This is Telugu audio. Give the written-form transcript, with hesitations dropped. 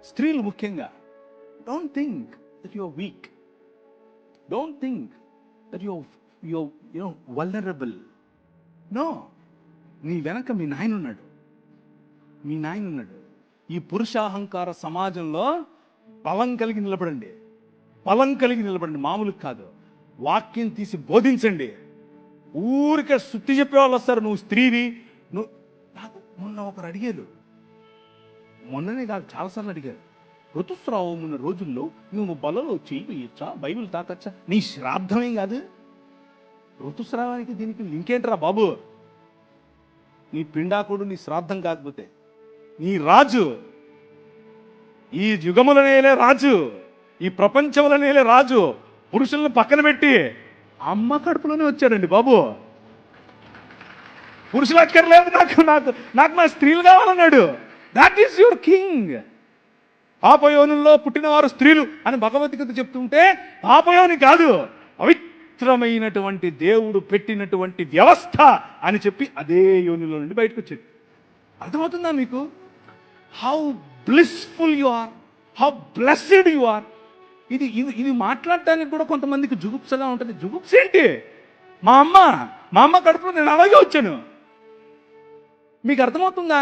స్త్రీలు ముఖ్యంగా. Don't think that you are weak. Don't think that you vulnerable. No, నీ వెనక మీ నాయన ఉన్నాడు. మీ నాయన ఉన్నాడు. ఈ పురుషాహంకార సమాజంలో బలం కలిగి నిలబడండి. బలం కలిగి నిలబడండి, మామూలు కాదు. వాక్యం తీసి బోధించండి. ఊరికే సుత్తి చెప్పేవాళ్ళు వస్తారు, నువ్వు స్త్రీవి. నువ్వు నాకు మొన్న ఒకరు అడిగారు, మొన్ననే కాదు చాలాసార్లు అడిగారు, ఋతుస్రావం ఉన్న రోజుల్లో నువ్వు బలలో చేయి వేయచ్చా, బైబిల్ తాకచ్చా? నీ శ్రాద్ధమేం కాదు. ఋతుస్రావానికి దీనికి ఇంకేంట్రా బాబు? నీ పిండాకుడు నీ శ్రాద్ధం కాకపోతే నీ రాజు, ఈ యుగములనేలే రాజు, ఈ ప్రపంచములనేలే రాజు పురుషులను పక్కన పెట్టి అమ్మ కడుపులోనే వచ్చాడండి బాబు. పురుషులు అక్కర్లేదు నాకు, నాకు నాకు నా స్త్రీలు కావాలన్నాడు. That is your king. పాపయోనుల్లో పుట్టినవారు స్త్రీలు అని భగవద్గీత చెప్తుంటే పాపయోని కాదు, పవిత్రమైనటువంటి దేవుడు పెట్టినటువంటి వ్యవస్థ అని చెప్పి అదే యోనిలో నుండి బయటకు వచ్చేది. అర్థమవుతుందా మీకు? How blissful you are, how blessed you are. ఇది ఇది ఇది మాట్లాడటానికి కూడా కొంతమందికి జుగుప్సగా ఉంటుంది. జుగుప్స ఏంటి? మా అమ్మ కడుపులో నేను అలాగే వచ్చాను. మీకు అర్థమవుతుందా?